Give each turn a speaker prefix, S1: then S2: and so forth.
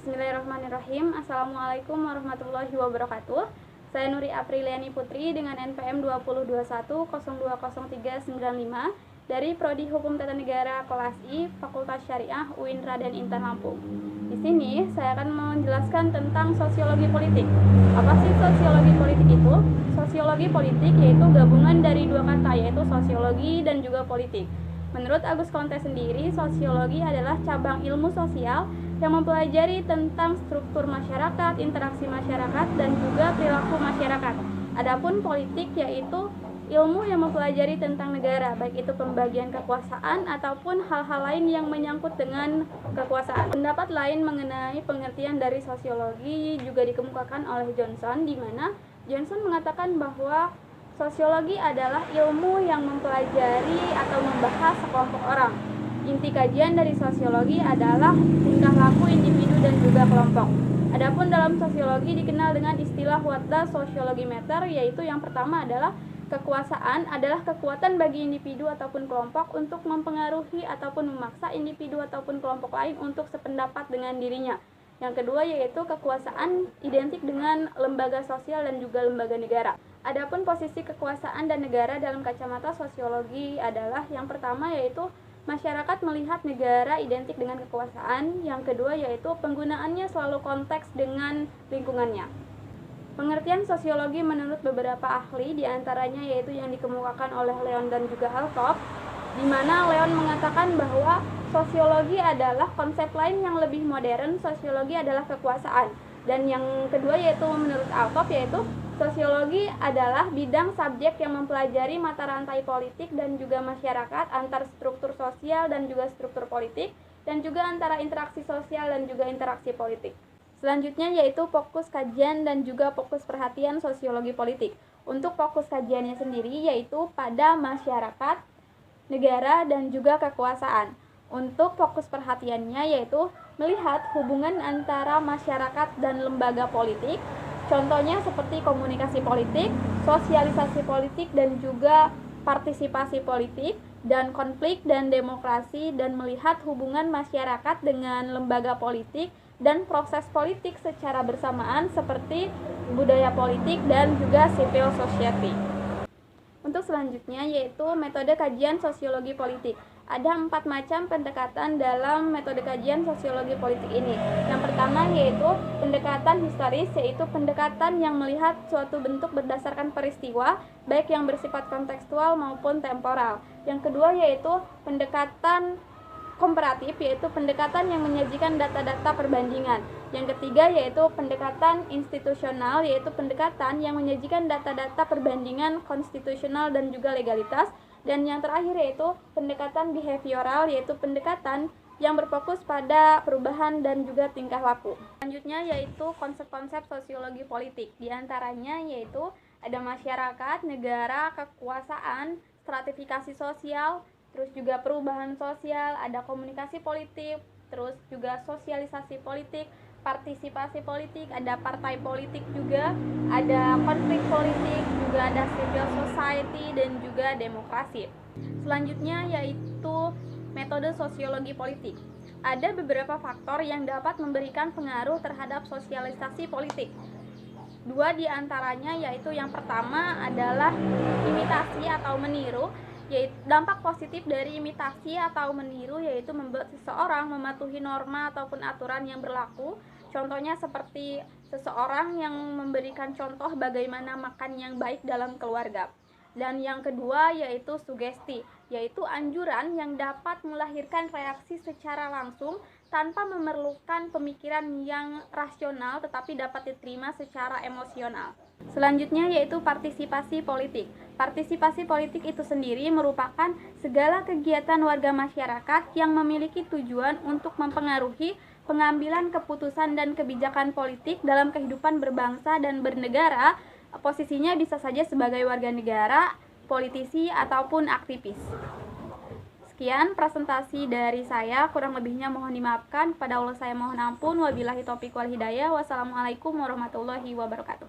S1: Bismillahirrahmanirrahim. Assalamualaikum warahmatullahi wabarakatuh. Saya Nuri Apriliani Putri dengan NPM 2021020395 dari Prodi Hukum Tata Negara kelas I, Fakultas Syariah UIN Raden Intan Lampung. Di sini saya akan menjelaskan tentang sosiologi politik. Apa sih sosiologi politik itu? Sosiologi politik yaitu gabungan dari dua kata, yaitu sosiologi dan juga politik. Menurut Agus Conte sendiri, sosiologi adalah cabang ilmu sosial yang mempelajari tentang struktur masyarakat, interaksi masyarakat, dan juga perilaku masyarakat. Adapun politik yaitu ilmu yang mempelajari tentang negara, baik itu pembagian kekuasaan ataupun hal-hal lain yang menyangkut dengan kekuasaan. Pendapat lain mengenai pengertian dari sosiologi juga dikemukakan oleh Johnson, di mana Johnson mengatakan bahwa sosiologi adalah ilmu yang mempelajari atau membahas sekelompok orang. Inti kajian dari sosiologi adalah tingkah laku individu dan juga kelompok. Adapun dalam sosiologi dikenal dengan istilah what does sociology matter, yaitu yang pertama adalah kekuasaan adalah kekuatan bagi individu ataupun kelompok untuk mempengaruhi ataupun memaksa individu ataupun kelompok lain untuk sependapat dengan dirinya. Yang kedua yaitu kekuasaan identik dengan lembaga sosial dan juga lembaga negara. Adapun posisi kekuasaan dan negara dalam kacamata sosiologi adalah yang pertama yaitu masyarakat melihat negara identik dengan kekuasaan, yang kedua yaitu penggunaannya selalu konteks dengan lingkungannya. Pengertian sosiologi menurut beberapa ahli diantaranya yaitu yang dikemukakan oleh Leon dan juga Althop, di mana Leon mengatakan bahwa sosiologi adalah konsep lain yang lebih modern, sosiologi adalah kekuasaan. Dan yang kedua yaitu menurut Althop yaitu sosiologi adalah bidang subjek yang mempelajari mata rantai politik dan juga masyarakat antar struktur sosial dan juga struktur politik dan juga antara interaksi sosial dan juga interaksi politik. Selanjutnya yaitu fokus kajian dan juga fokus perhatian sosiologi politik. Untuk fokus kajiannya sendiri yaitu pada masyarakat, negara dan juga kekuasaan. Untuk fokus perhatiannya yaitu melihat hubungan antara masyarakat dan lembaga politik. Contohnya seperti komunikasi politik, sosialisasi politik dan juga partisipasi politik, dan konflik dan demokrasi, dan melihat hubungan masyarakat dengan lembaga politik dan proses politik secara bersamaan seperti budaya politik dan juga civil society. Untuk selanjutnya yaitu metode kajian sosiologi politik. Ada 4 macam pendekatan dalam metode kajian sosiologi politik ini. Yang pertama yaitu pendekatan historis, yaitu pendekatan yang melihat suatu bentuk berdasarkan peristiwa, baik yang bersifat kontekstual maupun temporal. Yang kedua yaitu pendekatan komparatif, yaitu pendekatan yang menyajikan data-data perbandingan. Yang ketiga yaitu pendekatan institusional, yaitu pendekatan yang menyajikan data-data perbandingan konstitusional dan juga legalitas. Dan yang terakhir yaitu pendekatan behavioral, yaitu pendekatan yang berfokus pada perubahan dan juga tingkah laku. Selanjutnya yaitu konsep-konsep sosiologi politik. Di antaranya yaitu ada masyarakat, negara, kekuasaan, stratifikasi sosial, terus juga perubahan sosial, ada komunikasi politik, terus juga sosialisasi politik, partisipasi politik, ada partai politik juga, ada konflik politik, juga ada civil society dan juga demokrasi. Selanjutnya yaitu metode sosiologi politik. Ada beberapa faktor yang dapat memberikan pengaruh terhadap sosialisasi politik. 2 diantaranya yaitu yang pertama adalah imitasi atau meniru. Yaitu dampak positif dari imitasi atau meniru yaitu membuat seseorang mematuhi norma ataupun aturan yang berlaku. Contohnya seperti seseorang yang memberikan contoh bagaimana makan yang baik dalam keluarga. Dan yang kedua yaitu sugesti, yaitu anjuran yang dapat melahirkan reaksi secara langsung tanpa memerlukan pemikiran yang rasional tetapi dapat diterima secara emosional. Selanjutnya yaitu partisipasi politik. Partisipasi politik itu sendiri merupakan segala kegiatan warga masyarakat yang memiliki tujuan untuk mempengaruhi pengambilan keputusan dan kebijakan politik dalam kehidupan berbangsa dan bernegara. Posisinya bisa saja sebagai warga negara, politisi, ataupun aktivis. Sekian presentasi dari saya, kurang lebihnya mohon dimaafkan. Kepada Allah saya mohon ampun. Wabillahi taufiq wal hidayah. Wassalamualaikum warahmatullahi wabarakatuh.